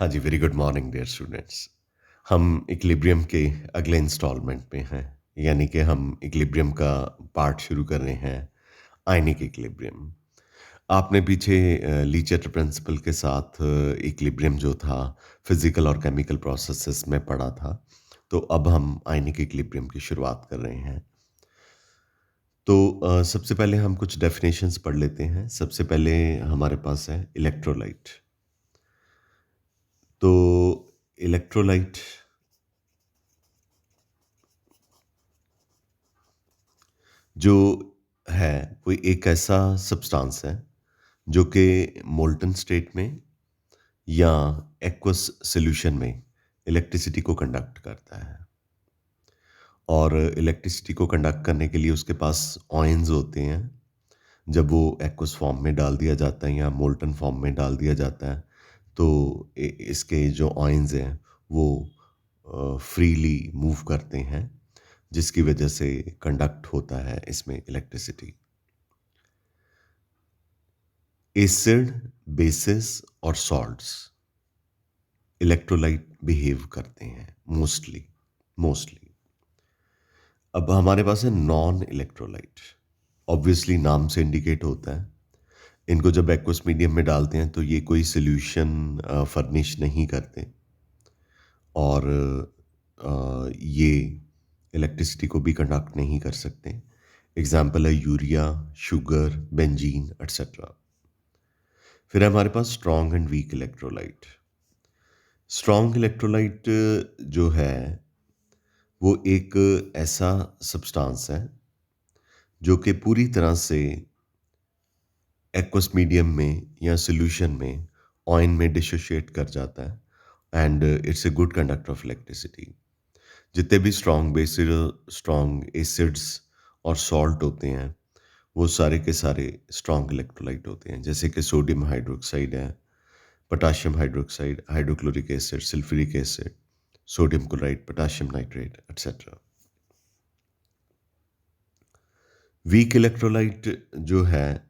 हाँ जी, very good morning dear students. हम इक्विलिब्रियम के अगले इंस्टॉलमेंट में हैं, यानी कि हम इक्विलिब्रियम का पार्ट शुरू कर रहे हैं, आयनिक इक्विलिब्रियम। आपने पीछे लीचेटर प्रिंसिपल के साथ इक्विलिब्रियम जो था, फिज़िकल और केमिकल प्रोसेसेस में पढ़ा था, तो अब हम आयनिक इक्विलिब्रियम की शुरुआत कर रहे हैं। तो सबसे पहले हम कुछ डेफिनेशंस पढ़ लेते हैं। सबसे पहले हमारे पास है इलेक्ट्रोलाइट। तो इलेक्ट्रोलाइट जो है वो एक ऐसा सब्सटेंस है जो कि मोल्टन स्टेट में या एक्वस सॉल्यूशन में इलेक्ट्रिसिटी को कंडक्ट करता है। और इलेक्ट्रिसिटी को कंडक्ट करने के लिए उसके पास ऑयन्स होते हैं। जब वो एक्वस फॉर्म में डाल दिया जाता है या मोल्टन फॉर्म में डाल दिया जाता है, तो इसके जो ऑयन्स हैं वो फ्रीली मूव करते हैं, जिसकी वजह से कंडक्ट होता है इसमें इलेक्ट्रिसिटी। एसिड, बेसिस और सॉल्ट्स इलेक्ट्रोलाइट बिहेव करते हैं मोस्टली। मोस्टली अब हमारे पास है नॉन इलेक्ट्रोलाइट। ऑब्वियसली नाम से इंडिकेट होता है। इनको जब एक्वस मीडियम में डालते हैं तो ये कोई सोल्यूशन फर्निश नहीं करते, और ये इलेक्ट्रिसिटी को भी कंडक्ट नहीं कर सकते। एग्जाम्पल है यूरिया, शुगर, बेंजीन एट्सेट्रा। फिर है हमारे पास strong and weak electrolyte. Strong electrolyte जो है वो एक ऐसा सब्सटेंस है जो कि पूरी तरह से एक्वस मीडियम में या सॉल्यूशन में ऑयन में डिसोशिएट कर जाता है, and it's a good conductor of electricity. जितने भी स्ट्रॉन्ग बेसिड, स्ट्रॉन्ग एसिड्स और सॉल्ट होते हैं वो सारे के सारे स्ट्रॉन्ग इलेक्ट्रोलाइट होते हैं, जैसे कि सोडियम हाइड्रोक्साइड है, potassium hydroxide, hydrochloric acid, sulphuric acid, sodium chloride, potassium nitrate etcetera. Weak electrolyte जो है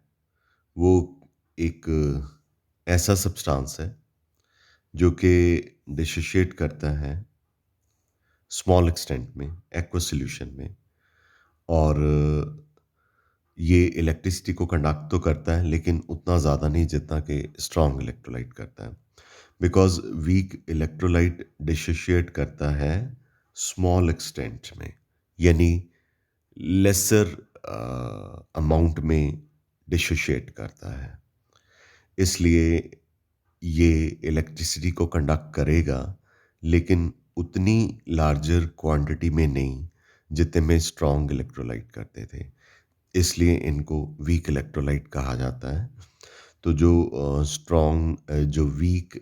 वो एक ऐसा सब्सटेंस है जो कि डिसोशिएट करता है स्मॉल एक्सटेंट में एक्वस सॉल्यूशन में, और ये इलेक्ट्रिसिटी को कंडक्ट तो करता है लेकिन उतना ज़्यादा नहीं जितना कि स्ट्रॉन्ग इलेक्ट्रोलाइट करता है। बिकॉज वीक इलेक्ट्रोलाइट डिसोशिएट करता है स्मॉल एक्सटेंट में, यानी लेसर अमाउंट में डिसोशिएट करता है। इसलिए ये इलेक्ट्रिसिटी को कंडक्ट करेगा लेकिन उतनी लार्जर क्वांटिटी में नहीं जितने में स्ट्रॉन्ग इलेक्ट्रोलाइट करते थे। इसलिए इनको वीक इलेक्ट्रोलाइट कहा जाता है। तो जो स्ट्रॉन्ग जो वीक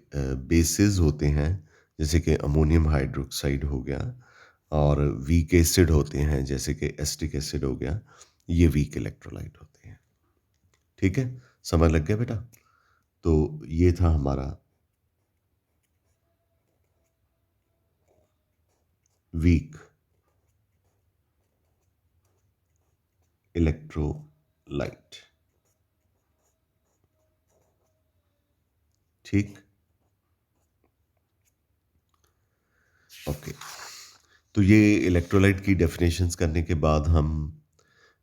बेसिस होते हैं, जैसे कि अमोनियम हाइड्रोक्साइड हो गया, और वीक एसिड होते हैं जैसे कि एसिटिक एसिड हो गया, ये वीक इलेक्ट्रोलाइट होते हैं। ठीक है, समझ लग गया बेटा? तो ये था हमारा वीक इलेक्ट्रोलाइट। ठीक, ओके। तो ये इलेक्ट्रोलाइट की डेफिनेशंस करने के बाद हम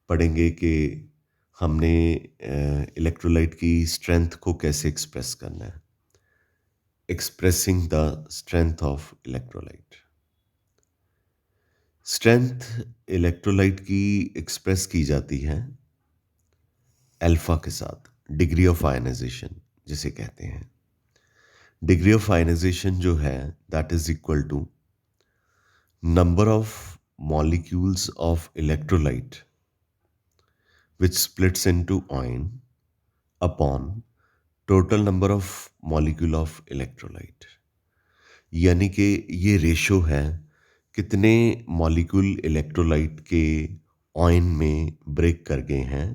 पढ़ेंगे कि हमने इलेक्ट्रोलाइट की स्ट्रेंथ को कैसे एक्सप्रेस करना है। Expressing the strength of electrolyte. Strength electrolyte की एक्सप्रेस की जाती है अल्फा के साथ, डिग्री ऑफ आयनाइजेशन जिसे कहते हैं। डिग्री ऑफ आयनाइजेशन जो है that is equal to number of molecules of electrolyte which splits into ion upon total number of molecule of electrolyte। यानी कि ये रेशो है कितने मॉलिक्यूल इलेक्ट्रोलाइट के आयन में ब्रेक कर गए हैं,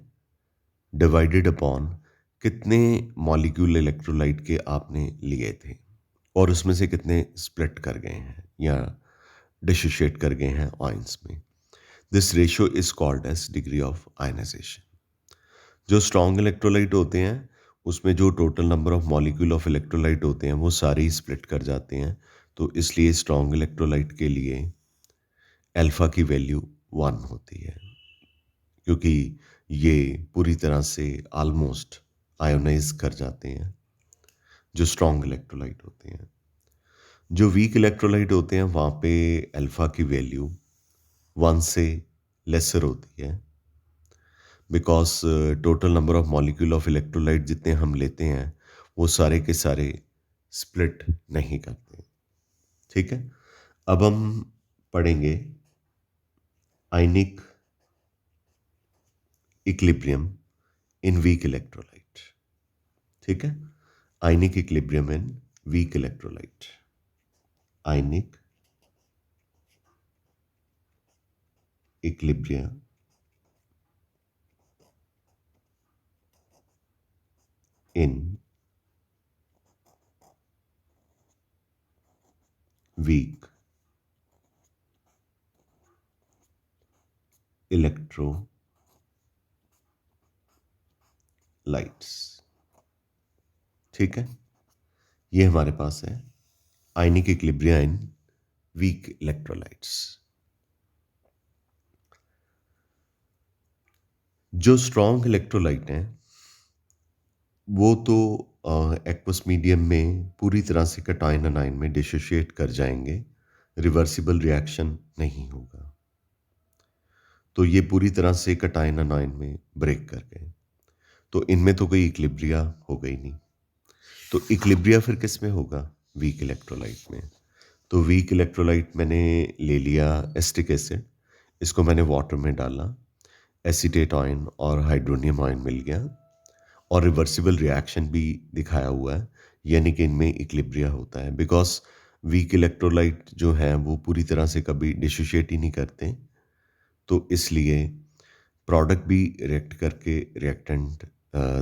डिवाइडेड अपॉन कितने मॉलिक्यूल इलेक्ट्रोलाइट के आपने लिए थे और उसमें से कितने स्प्लिट कर गए हैं या डिसोशिएट कर गए हैं आयंस में। This ratio is called as degree of ionisation. जो स्ट्रॉन्ग इलेक्ट्रोलाइट होते हैं उसमें जो total number of molecule of electrolyte होते हैं वो सारे ही स्प्लिट कर जाते हैं। तो इसलिए स्ट्रॉन्ग इलेक्ट्रोलाइट के लिए अल्फा की वैल्यू 1 होती है, क्योंकि ये पूरी तरह से ऑलमोस्ट आयोनाइज कर जाते हैं जो स्ट्रॉन्ग इलेक्ट्रोलाइट होते हैं। जो वीक इलेक्ट्रोलाइट होते हैं वहाँ पे अल्फा की वैल्यू 1 से लेसर होती है, because total number of molecule of electrolyte जितने हम लेते हैं वो सारे के सारे स्प्लिट नहीं करते। ठीक है, अब हम पढ़ेंगे आयनिक इक्विलिब्रियम इन वीक इलेक्ट्रोलाइट। ठीक है, आयनिक इक्विलिब्रियम इन वीक इलेक्ट्रोलाइट। आयनिक इक्विलिब्रियम इन weak electrolytes। ठीक है, ये हमारे पास है आयनिक इक्विलिब्रियम इन वीक इलेक्ट्रोलाइट्स। जो स्ट्रॉन्ग इलेक्ट्रोलाइट हैं वो तो एक्वस मीडियम में पूरी तरह से कटायन अनायन में डिसोशिएट कर जाएंगे, रिवर्सिबल रिएक्शन नहीं होगा। तो ये पूरी तरह से कटायन अनायन में ब्रेक कर गए, तो इनमें तो कोई इक्विलिब्रिया हो गई नहीं। तो इक्विलिब्रिया फिर किस में होगा? वीक इलेक्ट्रोलाइट में। तो वीक इलेक्ट्रोलाइट मैंने ले लिया एसिटिक एसिड, इसको मैंने वाटर में डाला, एसीटेट आयन और हाइड्रोनियम आयन मिल गया और रिवर्सिबल रिएक्शन भी दिखाया हुआ है, यानी कि इनमें इक्विलिब्रिया होता है। बिकॉज वीक इलेक्ट्रोलाइट जो है वो पूरी तरह से कभी डिसोशिएट ही नहीं करते, तो इसलिए प्रोडक्ट भी रिएक्ट करके रिएक्टेंट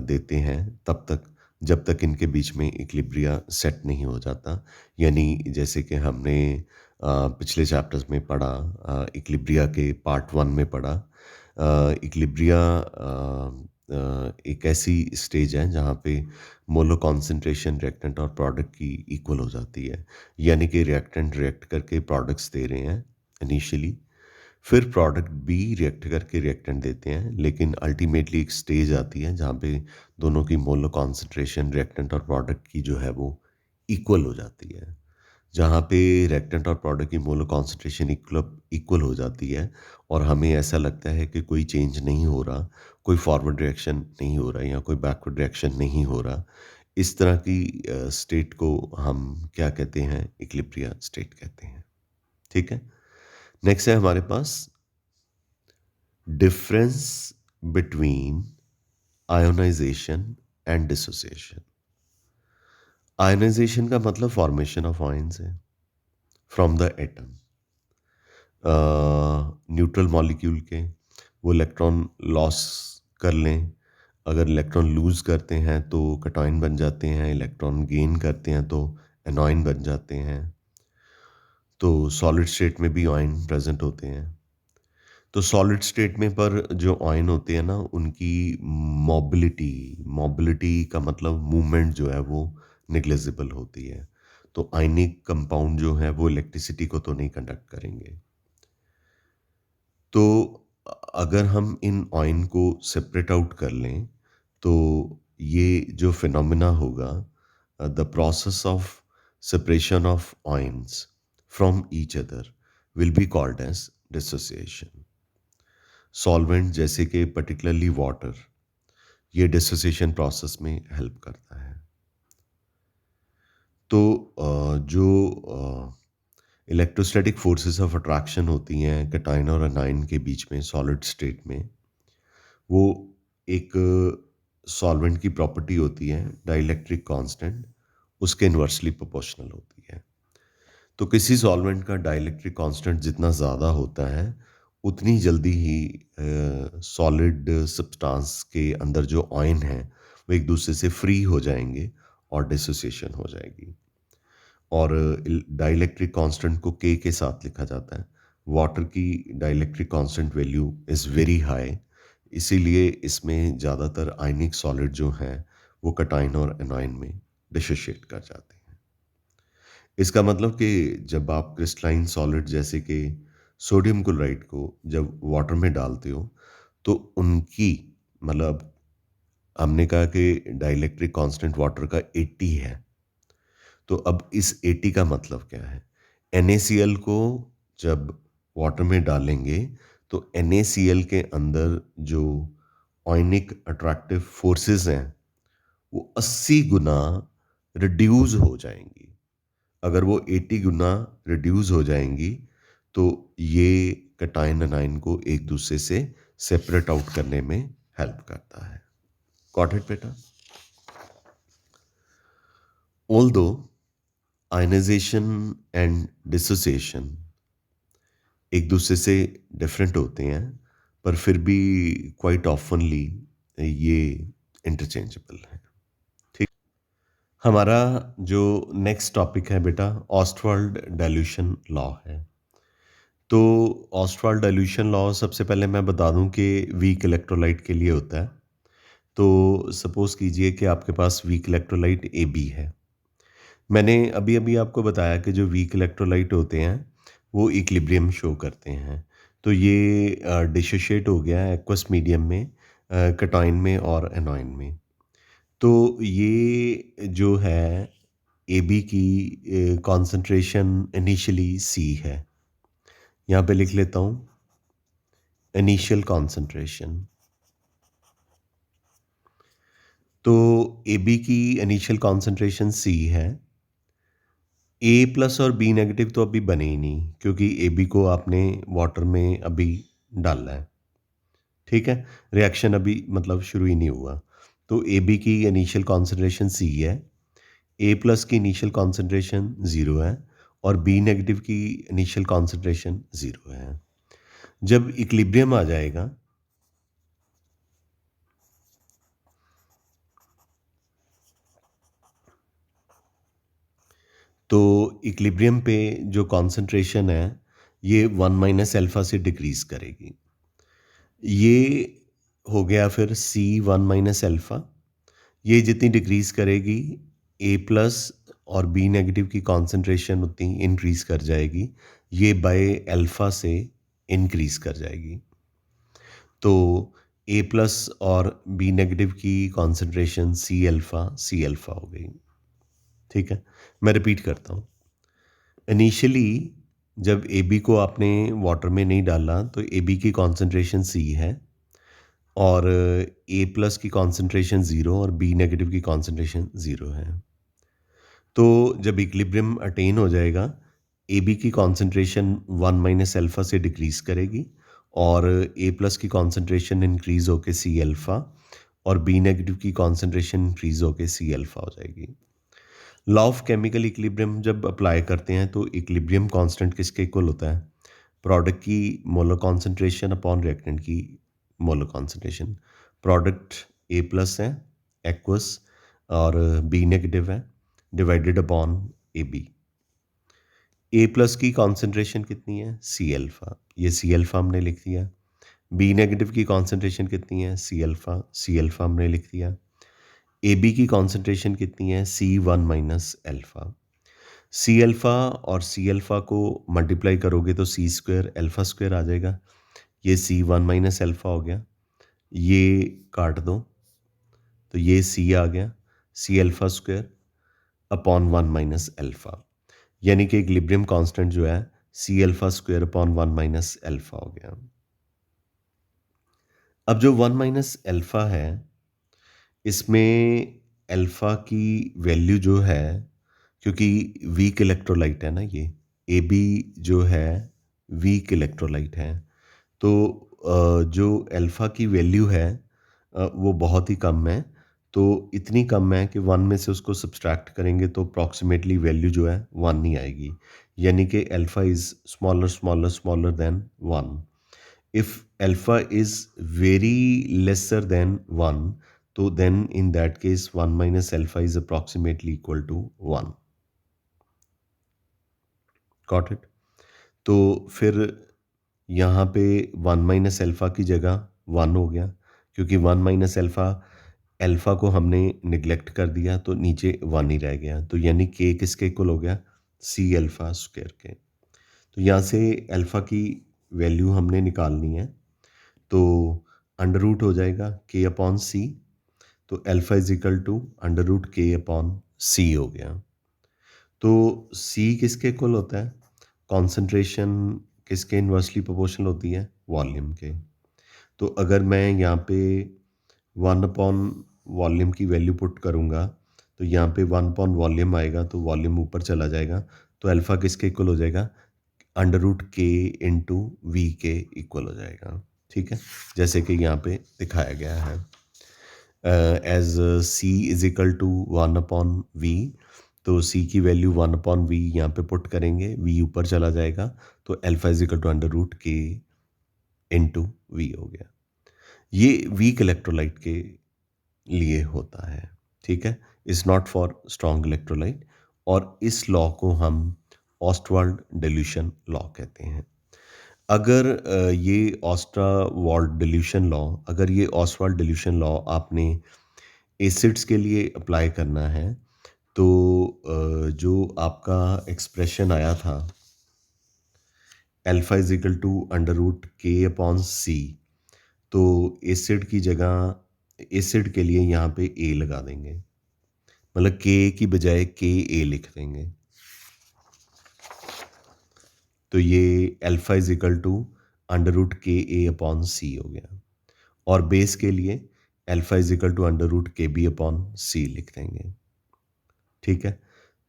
देते हैं तब तक जब तक इनके बीच में इक्विलिब्रिया सेट नहीं हो जाता। यानी जैसे कि हमने पिछले चैप्टर्स में पढ़ा, इक्विलिब्रिया के पार्ट 1 में पढ़ा, इक्विलिब्रिया एक ऐसी स्टेज है जहाँ पे मोलर कॉन्सेंट्रेशन रिएक्टेंट और प्रोडक्ट की इक्वल हो जाती है। यानी कि रिएक्टेंट रिएक्ट करके प्रोडक्ट्स दे रहे हैं इनिशियली, फिर प्रोडक्ट भी रिएक्ट करके रिएक्टेंट देते हैं, लेकिन अल्टीमेटली एक स्टेज आती है जहाँ पे दोनों की मोलर कॉन्सेंट्रेशन रिएक्टेंट और प्रोडक्ट की जो है वो इक्वल हो जाती है। जहाँ पे रिएक्टेंट और प्रोडक्ट की मोलर कॉन्सेंट्रेशन इक्वल हो जाती है और हमें ऐसा लगता है कि कोई चेंज नहीं हो रहा, कोई फॉरवर्ड रिएक्शन नहीं हो रहा या कोई बैकवर्ड रिएक्शन नहीं हो रहा, इस तरह की स्टेट को हम क्या कहते हैं? इक्विलिब्रिया स्टेट कहते हैं। ठीक है, नेक्स्ट है हमारे पास difference between ionisation and dissociation. Ionisation का मतलब फॉर्मेशन ऑफ आयंस है from the atom. Neutral molecule के वो इलेक्ट्रॉन लॉस कर लें, अगर इलेक्ट्रॉन लूज करते हैं तो कटायन बन जाते हैं, इलेक्ट्रॉन गेन करते हैं तो एनॉयन बन जाते हैं। तो सॉलिड स्टेट में भी आयन प्रेजेंट होते हैं। तो सॉलिड स्टेट में पर जो आयन होते हैं ना, उनकी मोबिलिटी मोबिलिटी का मतलब मूवमेंट जो है वो नेग्लिजिबल होती है। तो आयनिक कंपाउंड जो है वो इलेक्ट्रिसिटी को तो नहीं कंडक्ट करेंगे। तो अगर हम इन आयन को सेपरेट आउट कर लें तो ये जो फिनोमिना होगा, the process of separation of ions from each other will be called as dissociation. Solvent जैसे कि पर्टिकुलरली वाटर, ये डिसोसिएशन प्रोसेस में हेल्प करता है। तो जो इलेक्ट्रोस्टैटिक फोर्सेस ऑफ अट्रैक्शन होती हैं कैटायन और एनायन के बीच में सॉलिड स्टेट में, वो एक सॉल्वेंट की प्रॉपर्टी होती है डाइलेक्ट्रिक कांस्टेंट, उसके इन्वर्सली प्रोपोर्शनल होती है। तो किसी सॉल्वेंट का डाइलेक्ट्रिक कांस्टेंट जितना ज़्यादा होता है उतनी जल्दी ही सॉलिड सब्सटेंस के अंदर जो आयन है वो एक दूसरे से फ्री हो जाएंगे और डिसोसिएशन हो जाएगी। और डाइलेक्ट्रिक कांस्टेंट को के साथ लिखा जाता है। वाटर की dielectric constant value is very high, इसीलिए इसमें ज़्यादातर आयनिक सॉलिड जो हैं वो कटाइन और एनोइन में डिसोशिएट कर जाते हैं। इसका मतलब कि जब आप क्रिस्टलाइन सॉलिड जैसे कि सोडियम क्लोराइड को जब वाटर में डालते हो, तो उनकी मतलब हमने कहा कि डाइलेक्ट्रिक कांस्टेंट वाटर का 80 है। तो अब इस 80 का मतलब क्या है? NaCl को जब वाटर में डालेंगे, तो NaCl के अंदर जो आयनिक अट्रैक्टिव फोर्सेस हैं, वो 80 गुना रिड्यूस हो जाएंगी। अगर वो 80 गुना रिड्यूस हो जाएंगी, तो ये कैटायन एनायन को एक दूसरे से सेपरेट आउट करने में हेल्प करता है। गॉट इट बेटा? ऑल्दो आयनाइजेशन एंड डिसोसिएशन एक दूसरे से डिफरेंट होते हैं, पर फिर भी क्वाइट ऑफनली ये इंटरचेंजेबल है। ठीक। हमारा जो नेक्स्ट टॉपिक है बेटा, ऑस्टवाल्ड डाइल्यूशन लॉ है। तो ऑस्टवाल्ड डाइल्यूशन लॉ सबसे पहले मैं बता दूं कि वीक इलेक्ट्रोलाइट के लिए होता है। तो सपोज कीजिए कि आपके पास वीक इलेक्ट्रोलाइट ए बी है। मैंने अभी अभी आपको बताया कि जो वीक इलेक्ट्रोलाइट होते हैं वो इक्विलिब्रियम शो करते हैं। तो ये डिसोशिएट हो गया एक्वस मीडियम में, कैटायन में और एनोयन में। तो ये जो है ए बी की कॉन्सेंट्रेशन इनिशियली सी है। यहाँ पे लिख लेता हूँ इनिशियल कॉन्सेंट्रेशन। तो ए बी की इनिशियल कॉन्सेंट्रेशन सी है। ए प्लस और बी नेगेटिव तो अभी बने ही नहीं, क्योंकि ए बी को आपने वाटर में अभी डालना है। ठीक है, रिएक्शन अभी मतलब शुरू ही नहीं हुआ। तो ए बी की इनिशियल कॉन्सेंट्रेशन सी है, ए प्लस की इनिशियल कॉन्सेंट्रेशन ज़ीरो है और बी नेगेटिव की इनिशियल कॉन्सेंट्रेशन ज़ीरो है। जब इक्विलिब्रियम आ जाएगा, तो इक्विलिब्रियम पे जो कॉन्सेंट्रेशन है ये 1 - अल्फ़ा से डिक्रीज करेगी। ये हो गया फिर C1 - अल्फ़ा। ये जितनी डिक्रीज करेगी, ए प्लस और बी नेगेटिव की कॉन्सेंट्रेशन उतनी इंक्रीज कर जाएगी। ये बाय अल्फ़ा से इंक्रीज कर जाएगी। तो ए प्लस और बी नेगेटिव की कॉन्सेंट्रेशन सी अल्फ़ा हो गई। ठीक है, मैं रिपीट करता हूँ। इनिशियली जब ए बी को आपने वाटर में नहीं डाला, तो ए बी की कॉन्सेंट्रेशन सी है और ए प्लस की कॉन्सेंट्रेशन ज़ीरो और बी नेगेटिव की कॉन्सेंट्रेशन ज़ीरो है। तो जब इक्विलिब्रियम अटेन हो जाएगा, ए बी की कॉन्सेंट्रेशन 1 - अल्फ़ा से डिक्रीज करेगी और ए प्लस की कॉन्सेंट्रेशन इंक्रीज होकर सी अल्फ़ा और बी नेगेटिव की कॉन्सेंट्रेशन इंक्रीज होकर सी अल्फ़ा हो जाएगी। लॉ ऑफ केमिकल इक्विलिब्रियम जब अप्लाई करते हैं, तो इक्विलिब्रियम कांस्टेंट किसके इक्वल होता है? प्रोडक्ट की मोलर कॉन्सेंट्रेशन अपॉन रिएक्टेंट की molar concentration. Product A plus है एक्वस और बी नेगेटिव है, divided upon A B. A plus की कॉन्सेंट्रेशन कितनी है? सी अल्फ़ा, ये सी अल्फ़ा हमने लिख दिया। बी नेगेटिव की कॉन्सेंट्रेशन कितनी है? सी अल्फ़ा हमने लिख दिया। ए बी की कॉन्सेंट्रेशन कितनी है? C1 - alpha. सी अल्फ़ा और सी अल्फ़ा को मल्टीप्लाई करोगे तो सी स्क्वायर अल्फ़ा स्क्वायर आ जाएगा। ये C1 - अल्फ़ा हो गया। ये काट दो तो ये सी आ गया, C alpha square upon 1 - alpha. यानी कि इक्विलिब्रियम कांस्टेंट जो है C alpha square upon 1 - alpha हो गया। अब जो 1 - अल्फ़ा है, इसमें अल्फ़ा की वैल्यू जो है, क्योंकि वीक इलेक्ट्रोलाइट है ना ये, ए बी जो है वीक इलेक्ट्रोलाइट है। तो जो अल्फ़ा की वैल्यू है वो बहुत ही कम है। तो इतनी कम है कि 1 में से उसको सब्सट्रैक्ट करेंगे तो अप्रॉक्सिमेटली वैल्यू जो है 1 ही आएगी। यानी कि alpha is smaller smaller smaller than 1। If alpha is very lesser than 1, तो then in that case 1 - alpha is approximately equal to 1. Got it? तो फिर यहाँ पे 1 - अल्फ़ा की जगह 1 हो गया, क्योंकि 1 - अल्फ़ा अल्फ़ा को हमने निग्लेक्ट कर दिया तो नीचे 1 ही रह गया। तो यानी के किसके इक्वल हो गया? सी अल्फ़ा स्क्वायर के। तो यहाँ से अल्फ़ा की वैल्यू हमने निकालनी है। तो अंडर रूट हो जाएगा के अपॉन सी। तो alpha is equal to under root K upon C हो गया। तो सी किसके इक्वल होता है? कॉन्सेंट्रेशन किसके इन्वर्सली प्रोपोर्शनल होती है? वॉल्यूम के। तो अगर मैं यहाँ पे 1 अपॉन वॉल्यूम की वैल्यू पुट करूँगा, तो यहाँ पे 1 अपॉन वॉल्यूम आएगा, तो वॉल्यूम ऊपर चला जाएगा। तो अल्फ़ा किसके इक्वल हो जाएगा? Under root K into we के इक्वल हो जाएगा। ठीक है? जैसे कि यहाँ पे दिखाया गया है। As C is equal to 1 upon V, तो सी की वैल्यू 1 अपॉन वी यहाँ पे पुट करेंगे, वी ऊपर चला जाएगा, तो alpha is equal to under root K into V हो गया। ये वीक इलेक्ट्रोलाइट के लिए होता है। ठीक है, is not for strong electrolyte. और इस लॉ को हम ऑस्टवाल्ड डिल्यूशन लॉ कहते हैं। अगर ये ऑस्ट्रावाल्ड डिल्यूशन लॉ, अगर ये ऑस्टवाल्ड डिल्यूशन लॉ आपने एसिड्स के लिए अप्लाई करना है, तो जो आपका एक्सप्रेशन आया था alpha is equal to under root K upon C, तो एसिड की जगह एसिड के लिए यहाँ पे ए लगा देंगे, मतलब के की बजाय के ए लिख देंगे। तो ये alpha is equal to under root K A upon C हो गया। और बेस के लिए alpha is equal to under root K B upon C लिख देंगे। ठीक है,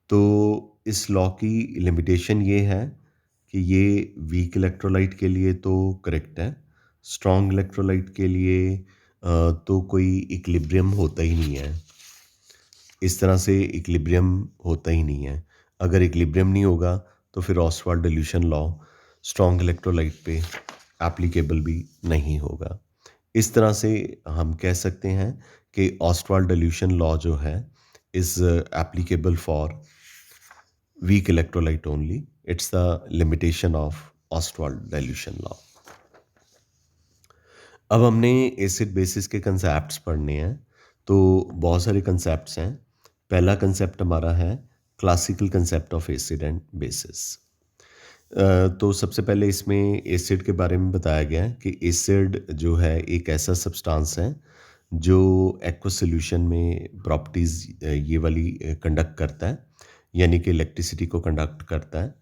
तो इस लॉ की लिमिटेशन ये है कि ये वीक इलेक्ट्रोलाइट के लिए तो करेक्ट है, स्ट्रॉन्ग इलेक्ट्रोलाइट के लिए तो कोई इक्विलिब्रियम होता ही नहीं है। इस तरह से इक्विलिब्रियम होता ही नहीं है। अगर इक्विलिब्रियम नहीं होगा तो फिर ऑस्टवाल्ड डिल्यूशन लॉ स्ट्रॉन्ग इलेक्ट्रोलाइट पे एप्लीकेबल भी नहीं होगा। इस तरह से हम कह सकते हैं कि ऑस्टवाल्ड डिल्यूशन लॉ जो है is applicable for weak electrolyte only. It's the limitation of Ostwald dilution law. अब हमने एसिड बेसिस के कंसेप्ट्स पढ़ने हैं, तो बहुत सारे कंसेप्ट्स हैं। पहला कंसेप्ट हमारा है classical concept of acid and bases. तो सबसे पहले इसमें एसिड के बारे में बताया गया है कि एसिड जो है एक ऐसा सब्सटेंस है जो एक्वस सॉल्यूशन में प्रॉपर्टीज़ ये वाली कंडक्ट करता है, यानी कि इलेक्ट्रिसिटी को कंडक्ट करता है।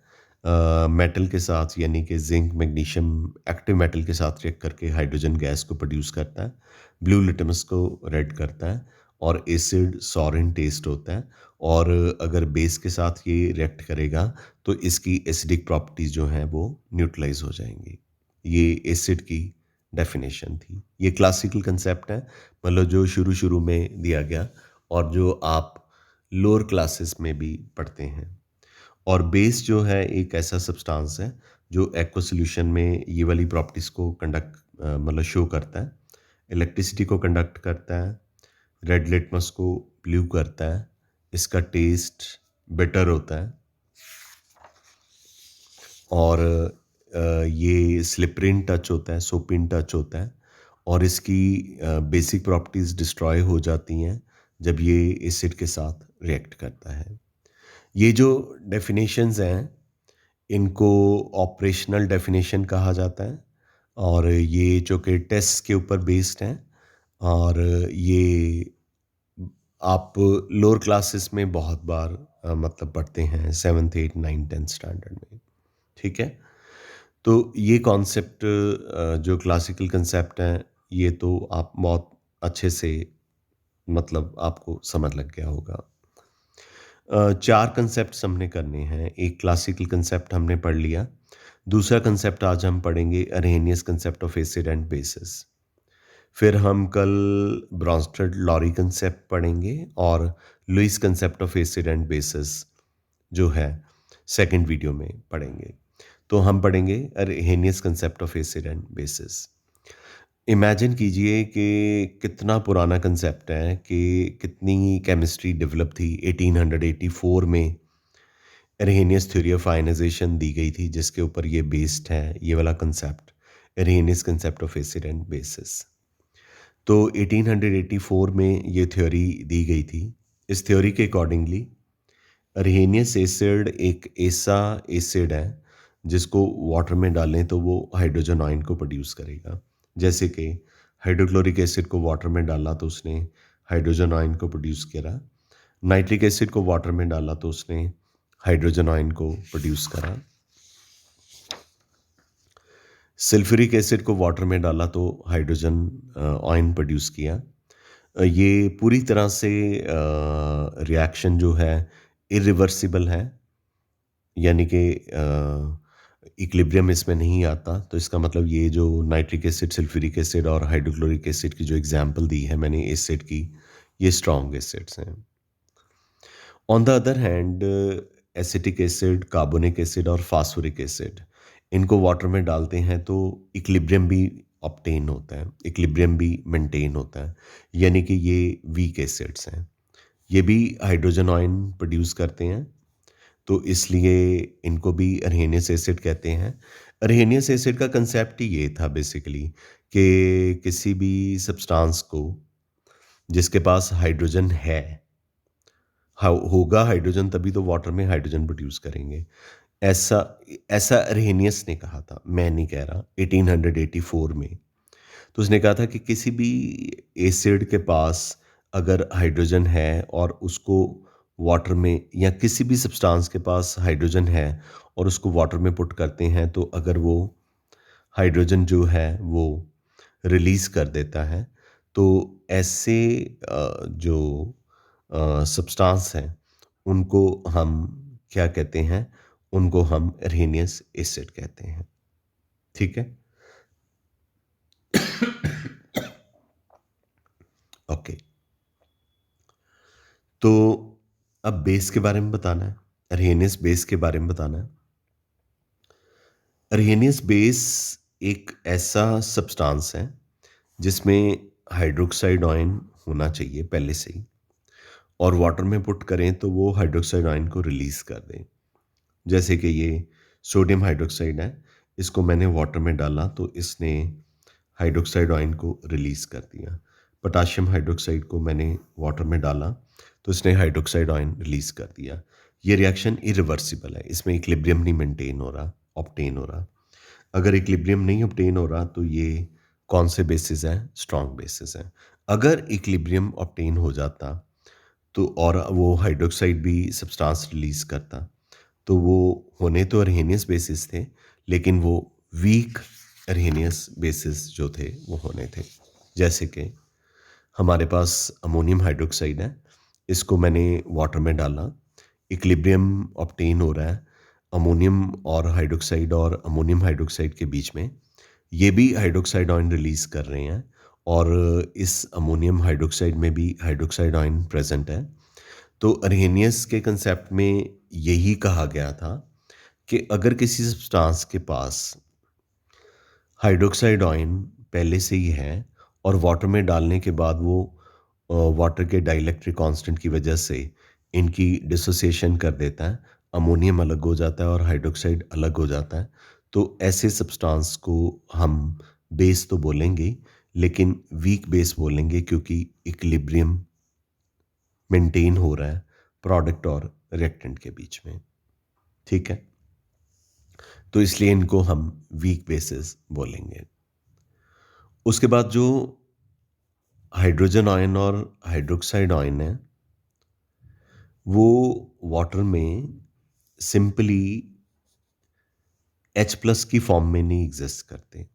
मेटल के साथ यानी कि जिंक मैग्नीशियम एक्टिव मेटल के साथ रिएक्ट करके हाइड्रोजन गैस को प्रोड्यूस करता है, ब्लू लिटमस को रेड करता है, और एसिड सॉर टेस्ट होता है। और अगर बेस के साथ ये रिएक्ट करेगा तो इसकी एसिडिक प्रॉपर्टीज़ जो हैं वो न्यूट्रलाइज हो जाएंगी। ये एसिड की डेफिनेशन थी। ये क्लासिकल कंसेप्ट है, मतलब जो शुरू शुरू में दिया गया और जो आप लोअर क्लासेस में भी पढ़ते हैं। और बेस जो है एक ऐसा सब्सटेंस है जो एक्वा सॉल्यूशन में ये वाली प्रॉपर्टीज़ को कंडक्ट मतलब शो करता है, इलेक्ट्रिसिटी को कंडक्ट करता है, रेड लिटमस को ब्लू करता है, इसका टेस्ट बेटर होता है, और ये स्लिपरिन टच होता है, सोपिन टच होता है, और इसकी बेसिक प्रॉपर्टीज़ डिस्ट्रॉय हो जाती हैं जब ये एसिड के साथ रिएक्ट करता है। ये जो डेफिनेशंस हैं इनको ऑपरेशनल डेफिनेशन कहा जाता है, और ये जो कि टेस्ट के ऊपर बेस्ड हैं, और ये आप लोअर क्लासेस में बहुत बार मतलब पढ़ते हैं 7th 8th 9th 10th standard में। ठीक है, तो ये कॉन्सेप्ट जो क्लासिकल कंसेप्ट हैं ये तो आप बहुत अच्छे से मतलब आपको समझ लग गया होगा। चार कंसेप्ट हमने करने हैं। एक क्लासिकल कंसेप्ट हमने पढ़ लिया, दूसरा कंसेप्ट आज हम पढ़ेंगे Arrhenius concept of acid and bases. फिर हम कल ब्रॉन्स्टेड लॉरी कंसेप्ट पढ़ेंगे, और Lewis concept of acid and bases जो है सेकंड वीडियो में पढ़ेंगे। तो हम पढ़ेंगे Arrhenius concept of acid and bases. Imagine कीजिए कि कितना पुराना कंसेप्ट है, कि कितनी केमिस्ट्री डेवलप थी। 1884 में एरहेनियस थ्योरी ऑफ आयनाइजेशन दी गई थी, जिसके ऊपर ये बेस्ड है ये वाला concept, Arrhenius concept of acid and bases. तो 1884 में ये थ्योरी दी गई थी। इस थ्योरी के अकॉर्डिंगली अरहेनियस एसिड एक ऐसा एसिड है जिसको वाटर में डालें तो वो हाइड्रोजन आयन को प्रोड्यूस करेगा। जैसे कि हाइड्रोक्लोरिक एसिड को वाटर में डाला तो उसने हाइड्रोजन आयन को प्रोड्यूस करा। नाइट्रिक एसिड को वाटर में डाला तो उसने हाइड्रोजन आयन को प्रोड्यूस करा। सल्फ्यूरिक एसिड को वाटर में डाला तो हाइड्रोजन आयन प्रोड्यूस किया। ये पूरी तरह से रिएक्शन जो है इरिवर्सिबल है, यानी कि इक्विलिब्रियम इसमें नहीं आता। तो इसका मतलब ये जो नाइट्रिक एसिड, सल्फ्यूरिक एसिड और हाइड्रोक्लोरिक एसिड की जो एग्जांपल दी है मैंने एसिड की, ये स्ट्रॉन्ग एसिड्स हैं। On the other hand acetic acid, carbonic acid और फास्फोरिक एसिड, इनको वाटर में डालते हैं तो इक्विलिब्रियम भी ऑब्टेन होता है, इक्विलिब्रियम भी मेंटेन होता है, यानी कि ये वीक एसिड्स हैं। ये भी हाइड्रोजन आयन प्रोड्यूस करते हैं, तो इसलिए इनको भी अरहेनियस एसिड कहते हैं। अरहेनियस एसिड का कंसेप्ट ही ये था बेसिकली कि किसी भी सब्सटेंस को जिसके पास हाइड्रोजन है, होगा हाइड्रोजन तभी तो वाटर में हाइड्रोजन प्रोड्यूस करेंगे। ऐसा ऐसा अरहेनियस ने कहा था, मैं नहीं कह रहा, 1884 में। तो उसने कहा था कि किसी भी एसिड के पास अगर हाइड्रोजन है और उसको वाटर में, या किसी भी सब्सटेंस के पास हाइड्रोजन है और उसको वाटर में पुट करते हैं, तो अगर वो हाइड्रोजन जो है वो रिलीज़ कर देता है, तो ऐसे जो सब्सटेंस हैं उनको हम क्या कहते हैं, उनको हम अरहेनियस एसिड कहते हैं। ठीक है। ओके। तो अब बेस के बारे में बताना है, अरहेनियस बेस के बारे में बताना है। अरहेनियस बेस एक ऐसा सब्सटेंस है जिसमें हाइड्रोक्साइड आयन होना चाहिए पहले से ही, और वाटर में पुट करें तो वो हाइड्रोक्साइड आयन को रिलीज़ कर दें। जैसे कि ये सोडियम हाइड्रोक्साइड है, इसको मैंने वाटर में डाला तो इसने हाइड्रोक्साइड आयन को रिलीज़ कर दिया। पोटाशियम हाइड्रोक्साइड को मैंने वाटर में डाला तो इसने हाइड्रोक्साइड आयन रिलीज़ कर दिया। ये रिएक्शन इरिवर्सिबल है, इसमें इक्विलिब्रियम नहीं मेंटेन हो रहा, ऑब्टेन हो रहा। अगर इक्विलिब्रियम नहीं ऑब्टेन हो रहा तो ये कौन से बेसिस हैं? स्ट्रॉन्ग बेसिस हैं। अगर इक्विलिब्रियम ऑब्टेन हो जाता तो, और वो हाइड्रोक्साइड भी सब्सटेंस रिलीज़ करता, तो वो होने तो अरहेनियस बेसिस थे, लेकिन वो वीक अरहेनियस बेसिस जो थे वो होने थे। जैसे कि हमारे पास अमोनियम हाइड्रोक्साइड है, इसको मैंने वाटर में डाला, इक्विलिब्रियम ऑब्टेन हो रहा है अमोनियम और अमोनियम हाइड्रोक्साइड के बीच में। ये भी हाइड्रोक्साइड आयन रिलीज़ कर रहे हैं और इस अमोनियम हाइड्रोक्साइड में भी हाइड्रोक्साइड आयन प्रेजेंट है। तो अरहेनियस के कंसेप्ट में यही कहा गया था कि अगर किसी सब्सटेंस के पास हाइड्रोक्साइड आयन पहले से ही है और वाटर में डालने के बाद वो वाटर के डाइलेक्ट्रिक कांस्टेंट की वजह से इनकी डिसोसिएशन कर देता है, अमोनियम अलग हो जाता है और हाइड्रोक्साइड अलग हो जाता है, तो ऐसे सब्सटेंस को हम बेस तो बोलेंगे, लेकिन वीक बेस बोलेंगे, क्योंकि इक्विलिब्रियम मेंटेन हो रहा है प्रोडक्ट और रिएक्टेंट के बीच में। ठीक है, तो इसलिए इनको हम वीक बेसिस बोलेंगे। उसके बाद जो हाइड्रोजन आयन और हाइड्रोक्साइड आयन है, वो वाटर में सिंपली H प्लस की फॉर्म में नहीं एग्जिस्ट करते,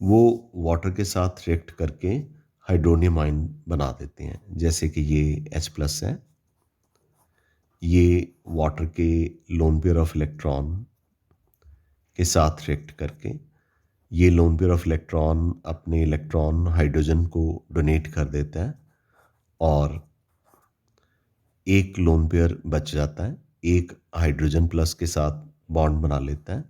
वो वाटर के साथ रिएक्ट करके हाइड्रोनियम आयन बना देते हैं। जैसे कि ये H प्लस है, ये वाटर के लोन पेयर ऑफ इलेक्ट्रॉन के साथ रिएक्ट करके, ये लोन पेयर ऑफ इलेक्ट्रॉन अपने इलेक्ट्रॉन हाइड्रोजन को डोनेट कर देता है और एक लोन पेयर बच जाता है, एक हाइड्रोजन प्लस के साथ बॉन्ड बना लेता है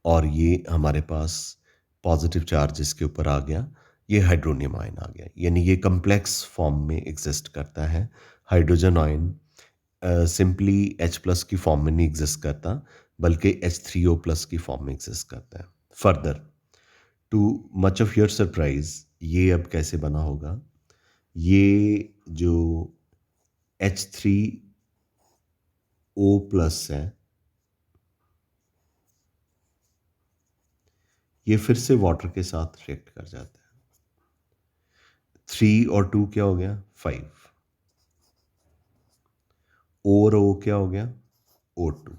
और ये हमारे पास पॉजिटिव चार्ज इसके ऊपर आ गया, ये हाइड्रोनियम आयन आ गया। यानी ये कम्प्लेक्स फॉर्म में एग्जिस्ट करता है। Hydrogen ion simply H plus की फॉर्म में नहीं एग्जिस्ट करता, बल्कि H3O प्लस की फॉर्म में एग्जिस्ट करता है। Further, too much of your surprise, ये अब कैसे बना होगा? ये जो H3O प्लस है, ये फिर से वाटर के साथ रिएक्ट कर जाता है। 3 और 2 क्या हो गया? 5। O और O क्या हो गया? O2।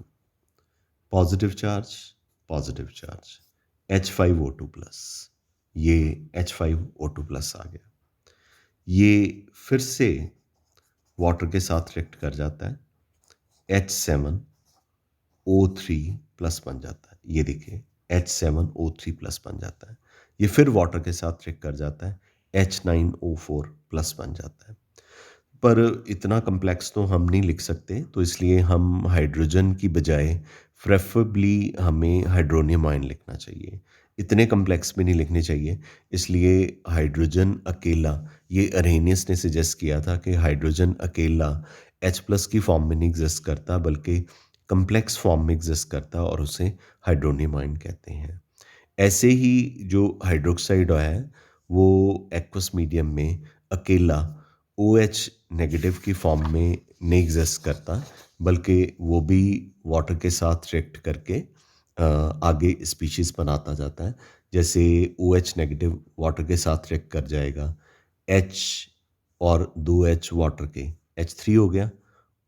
Positive charge H5O2 plus, ये H5O2 प्लस आ गया। ये फिर से वाटर के साथ रिएक्ट कर जाता है, H7O3 प्लस बन जाता है। ये देखिए, H7O3 प्लस बन जाता है। ये फिर वाटर के साथ रिएक्ट कर जाता है, H9O4 प्लस बन जाता है। पर इतना कम्प्लेक्स तो हम नहीं लिख सकते, तो इसलिए हम हाइड्रोजन की बजाय प्रेफरेबली हमें हाइड्रोनियम आयन लिखना चाहिए। इतने कम्प्लेक्स भी नहीं लिखने चाहिए, इसलिए हाइड्रोजन अकेला, ये अरेनियस ने सजेस्ट किया था कि हाइड्रोजन अकेला H प्लस की फॉर्म में नहीं एग्जिस्ट करता, बल्कि कम्प्लेक्स फॉर्म में एग्जिस्ट करता, और उसे हाइड्रोनियम आयन कहते हैं। ऐसे ही जो हाइड्रोक्साइड है, वो एक्वस मीडियम में अकेला OH नेगेटिव की फॉर्म में नहीं एग्जिस्ट करता, बल्कि वो भी वाटर के साथ रिएक्ट करके आगे स्पीशीज बनाता जाता है। जैसे OH नेगेटिव वाटर के साथ रिएक्ट कर जाएगा, H और 2H वाटर के, H3 हो गया,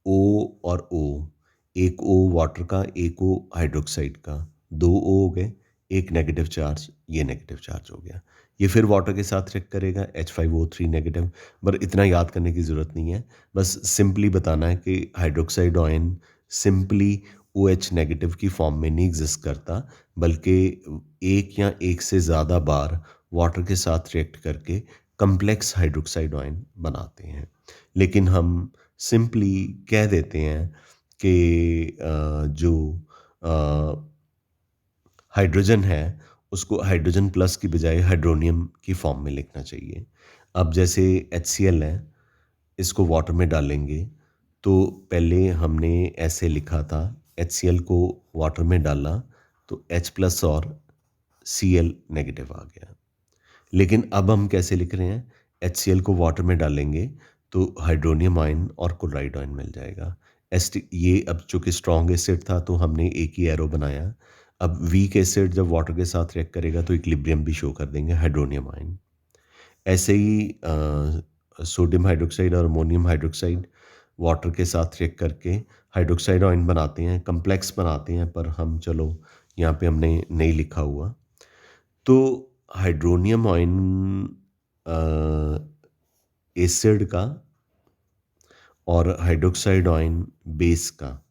O और O, एक O वाटर का, एक O हाइड्रोक्साइड का, 2 O हो गए, एक नेगेटिव चार्ज, ये नेगेटिव चार्ज हो गया। ये फिर वाटर के साथ रिएक्ट करेगा, H5O3 नेगेटिव। पर इतना याद करने की ज़रूरत नहीं है, बस सिंपली बताना है कि hydroxide ion simply OH negative की फॉर्म में नहीं एग्जिस्ट करता, बल्कि एक या एक से ज़्यादा बार वाटर के साथ रिएक्ट करके कम्प्लेक्स हाइड्रोक्साइड आयन बनाते हैं। लेकिन हम सिंपली कह देते हैं कि जो हाइड्रोजन है, उसको हाइड्रोजन प्लस की बजाय हाइड्रोनियम की फॉर्म में लिखना चाहिए। अब जैसे HCl है, इसको वाटर में डालेंगे, तो पहले हमने ऐसे लिखा था, HCl को वाटर में डाला तो H प्लस और Cl नेगेटिव आ गया। लेकिन अब हम कैसे लिख रहे हैं? HCl को वाटर में डालेंगे तो हाइड्रोनियम आयन और क्लोराइड आयन मिल जाएगा। ये अब चूंकि स्ट्रॉन्ग एसिड था तो हमने एक ही एरो बनाया। अब वीक एसिड जब वाटर के साथ रिएक्ट करेगा तो इक्विलिब्रियम भी शो कर देंगे, हाइड्रोनियम आयन। ऐसे ही सोडियम हाइड्रोक्साइड और अमोनियम हाइड्रोक्साइड वाटर के साथ रिएक्ट करके हाइड्रोक्साइड आयन बनाते हैं, कम्प्लेक्स बनाते हैं, पर हम चलो यहाँ पे हमने नहीं लिखा हुआ। तो हाइड्रोनियम आयन एसिड का और हाइड्रोक्साइड आयन बेस का,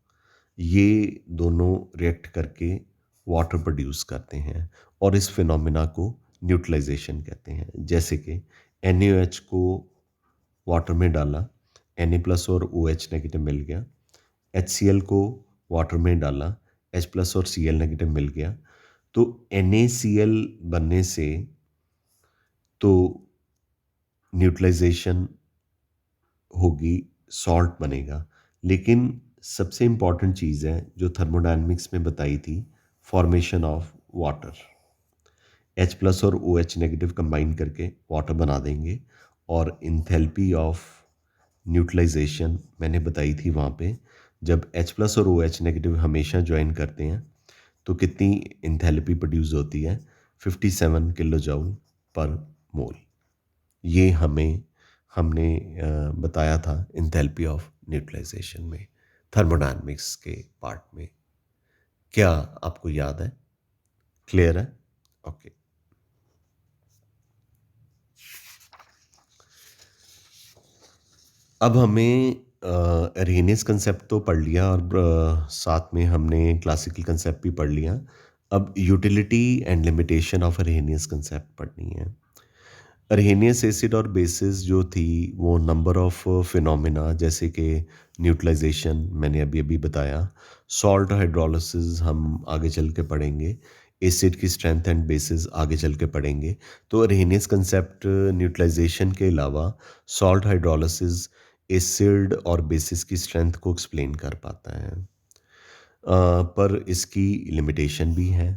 ये दोनों रिएक्ट करके वाटर प्रोड्यूस करते हैं, और इस फिनोमिना को न्यूट्रलाइजेशन कहते हैं। जैसे कि NaOH को वाटर में डाला, Na प्लस और OH नेगेटिव मिल गया। HCl को वाटर में डाला, H प्लस और Cl नेगेटिव मिल गया। तो NaCl बनने से तो न्यूट्रलाइजेशन होगी, सॉल्ट बनेगा। लेकिन सबसे इम्पॉर्टेंट चीज़ है जो थर्मोडायनेमिक्स में बताई थी, formation of water. H plus और OH नेगेटिव कंबाइन करके वाटर बना देंगे, और इंथैल्पी ऑफ न्यूट्रलाइजेशन मैंने बताई थी वहाँ पे, जब H प्लस और OH नेगेटिव हमेशा ज्वाइन करते हैं तो कितनी इंथैल्पी प्रोड्यूस होती है? 57 किलो जूल पर मोल। ये हमने बताया था इंथैल्पी ऑफ न्यूट्रलाइजेशन में, थर्मोडायनेमिक्स के पार्ट में। क्या आपको याद है? क्लियर है? ओके। अब हमें अरेनियस कंसेप्ट तो पढ़ लिया, और साथ में हमने क्लासिकल कंसेप्ट भी पढ़ लिया। अब utility and limitation of Arrhenius concept पढ़नी है। अरहेनियस एसिड और बेसिस जो थी, वो नंबर ऑफ फिनोमिना, जैसे कि न्यूट्रलाइजेशन मैंने अभी अभी बताया, सॉल्ट हाइड्रोलिसिस हम आगे चल के पढ़ेंगे, एसिड की स्ट्रेंथ एंड बेसिस आगे चल के पढ़ेंगे। तो अरहेनियस कंसेप्ट न्यूट्रलाइजेशन के अलावा सॉल्ट हाइड्रोलिसिस एसिड और बेसिस की स्ट्रेंथ को एक्सप्लेन कर पाता है। पर इसकी लिमिटेशन भी है।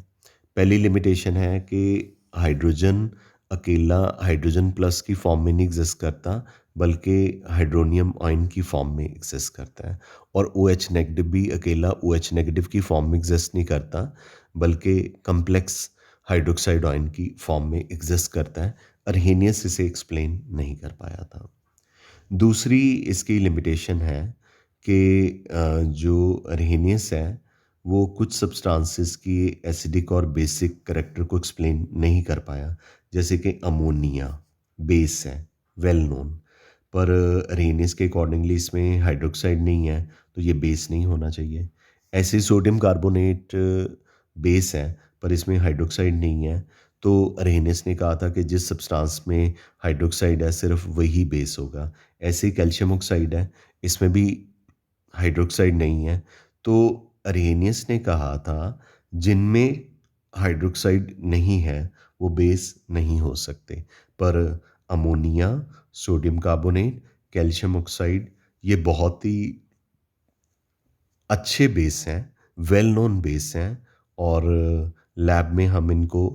पहली लिमिटेशन है कि हाइड्रोजन अकेला हाइड्रोजन प्लस की फॉर्म में नहीं एग्जिस्ट करता, बल्कि हाइड्रोनियम आयन की फॉर्म में एग्जिस्ट करता है। और OH नेगेटिव भी अकेला OH नेगेटिव की फॉर्म में एग्जिस्ट नहीं करता, बल्कि कम्प्लेक्स हाइड्रोक्साइड आयन की फॉर्म में एग्जिस्ट करता है। अर्हेनियस इसे एक्सप्लेन नहीं कर पाया था। दूसरी इसकी लिमिटेशन है कि जो अर्हेनियस है वो कुछ सब्सटेंसेस की एसिडिक और बेसिक करैक्टर को एक्सप्लेन नहीं कर पाया, जैसे कि अमोनिया बेस है, वेल नोन, पर अर्हेनियस के अकॉर्डिंगली इसमें हाइड्रोक्साइड नहीं है, तो ये बेस नहीं होना चाहिए। ऐसे सोडियम कार्बोनेट बेस है, पर इसमें हाइड्रोक्साइड नहीं है, तो अर्हेनियस ने कहा था कि जिस सब्सटेंस में हाइड्रोक्साइड है सिर्फ वही बेस होगा। ऐसे ही कैल्शियम ऑक्साइड है, इसमें भी हाइड्रोक्साइड नहीं है, तो अर्हेनियस ने कहा था जिनमें हाइड्रोक्साइड नहीं है वो बेस नहीं हो सकते। पर ammonia, sodium carbonate, calcium oxide ये बहुत ही अच्छे बेस हैं, वेल नोन बेस हैं, और लैब में हम इनको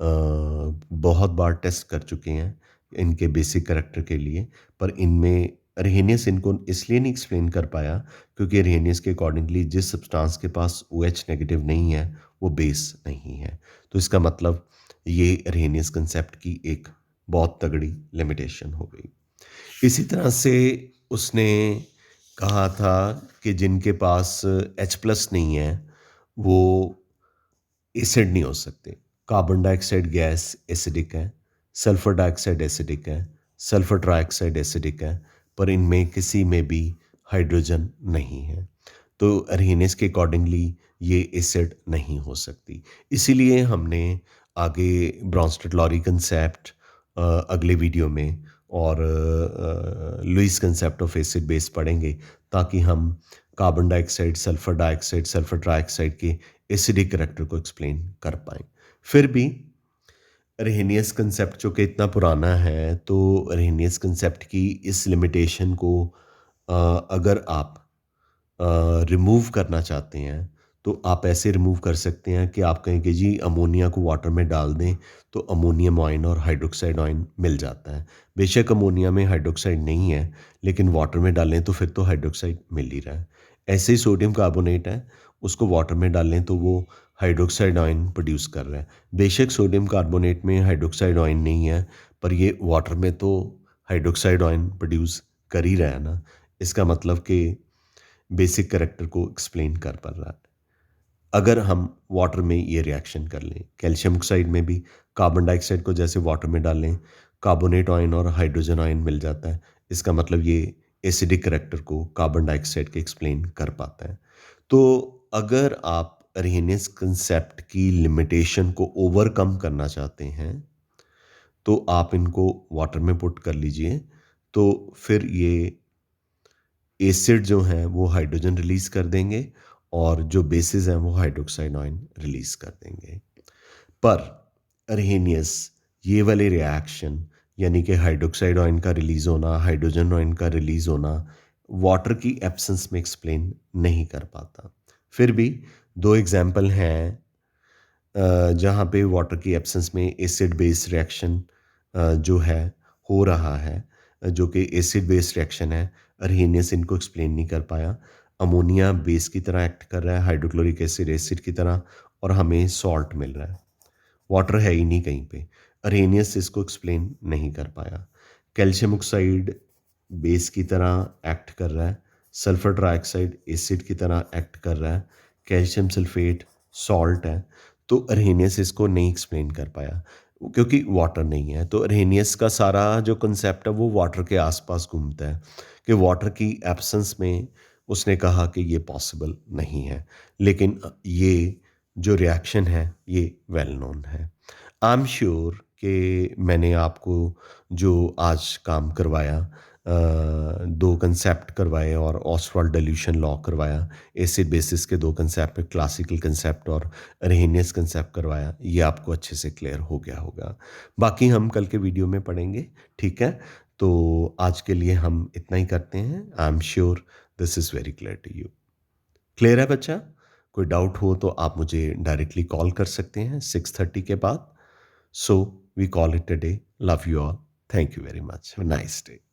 बहुत बार टेस्ट कर चुके हैं इनके बेसिक करैक्टर के लिए। पर इनमें अर्हेनियस इनको इसलिए नहीं एक्सप्लेन कर पाया क्योंकि अर्हेनियस के अकॉर्डिंगली जिस सब्सटेंस के पास OH नेगेटिव नहीं है वो बेस नहीं है। तो इसका मतलब ये अर्हेनियस कंसेप्ट की एक बहुत तगड़ी लिमिटेशन हो गई। इसी तरह से उसने कहा था कि जिनके पास H+ नहीं है वो एसिड नहीं हो सकते। कार्बन डाइऑक्साइड गैस एसिडिक है, सल्फर डाइऑक्साइड एसिडिक है, सल्फर ट्राइऑक्साइड एसिडिक है, पर इनमें किसी में भी हाइड्रोजन नहीं है। तो अर्हेनियस के अकॉर्डिंगली ये एसिड नहीं हो सकती। इसीलिए हमने आगे ब्रॉन्स्टेड-लॉरी कंसेप्ट अगले वीडियो में और Lewis concept of acid base पढ़ेंगे, ताकि हम carbon dioxide, sulphur dioxide, sulphur trioxide के एसिडिक करैक्टर को एक्सप्लेन कर पाएँ। फिर भी अर्हेनियस कंसेप्ट जो कि इतना पुराना है, तो अर्हेनियस कंसेप्ट की इस लिमिटेशन को अगर आप रिमूव करना चाहते हैं, तो आप ऐसे रिमूव कर सकते हैं कि आप कहें कि जी अमोनिया को वाटर में डाल दें, तो अमोनियम आयन और हाइड्रोक्साइड आयन मिल जाता है। बेशक अमोनिया में हाइड्रोक्साइड नहीं है, लेकिन वाटर में डालें तो फिर तो हाइड्रोक्साइड मिल ही रहा है। ऐसे ही सोडियम कार्बोनेट है, उसको वाटर में डालें तो वो हाइड्रोक्साइड आयन प्रोड्यूस कर रहा है। बेशक सोडियम कार्बोनेट में हाइड्रोक्साइड आयन नहीं है, पर ये वाटर में तो हाइड्रोक्साइड आयन प्रोड्यूस कर ही रहा है ना। इसका मतलब कि बेसिक करैक्टर को एक्सप्लेन कर पा रहा है। अगर हम वाटर में ये रिएक्शन कर लें, कैल्शियम ऑक्साइड में भी कार्बन डाइऑक्साइड को जैसे वाटर में डालें, कार्बोनेट आयन और हाइड्रोजन आयन मिल जाता है। इसका मतलब ये एसिडिक करैक्टर को कार्बन डाइऑक्साइड के एक्सप्लेन कर पाता है। तो अगर आप अर्हेनियस कंसेप्ट की लिमिटेशन को ओवरकम करना चाहते हैं, तो आप इनको वाटर में पुट कर लीजिए, तो फिर ये एसिड जो हैं वो हाइड्रोजन रिलीज़ कर देंगे और जो बेसिस हैं वो हाइड्रोक्साइड आयन रिलीज़ कर देंगे। पर अर्हेनियस ये वाले रिएक्शन, यानी कि हाइड्रोक्साइड आयन का रिलीज़ होना, हाइड्रोजन आयन का रिलीज़ होना, वाटर की एब्सेंस में एक्सप्लेन नहीं कर पाता। फिर भी 2 एग्ज़ाम्पल हैं जहाँ पे वाटर की एब्सेंस में एसिड बेस रिएक्शन जो है हो रहा है, जो कि एसिड बेस रिएक्शन है। अर्हेनियस इनको एक्सप्लेन नहीं कर पाया। अमोनिया बेस की तरह एक्ट कर रहा है, हाइड्रोक्लोरिक एसिड एसिड की तरह, और हमें सॉल्ट मिल रहा है। वाटर है ही नहीं कहीं पे। अर्हेनियस इसको एक्सप्लेन नहीं कर पाया। कैल्शियम ऑक्साइड बेस की तरह एक्ट कर रहा है, सल्फर ट्राइऑक्साइड एसिड की तरह एक्ट कर रहा है, कैल्शियम सल्फेट सॉल्ट है, तो अर्हेनियस इसको नहीं एक्सप्लेन कर पाया क्योंकि वाटर नहीं है। तो अर्हेनियस का सारा जो कंसेप्ट है वो वाटर के आसपास घूमता है कि वाटर की एब्सेंस में उसने कहा कि ये पॉसिबल नहीं है। लेकिन ये जो रिएक्शन है ये वेल नोन है। आई एम श्योर कि मैंने आपको जो आज काम करवाया, 2 कंसेप्ट करवाए और ऑस्वाल्ड डिल्यूशन लॉ करवाया, एसिड बेसिस के 2 कंसेप्ट, क्लासिकल कंसेप्ट और अर्हेनियस कंसेप्ट करवाया, ये आपको अच्छे से क्लियर हो गया होगा। बाकी हम कल के वीडियो में पढ़ेंगे, ठीक है? तो आज के लिए हम इतना ही करते हैं। I am sure this is very clear to you. Clear है बच्चा? कोई डाउट हो तो आप मुझे डायरेक्टली कॉल कर सकते हैं 6:30 के बाद। So we call it a day. Love you all. Thank you very much. Have a nice day.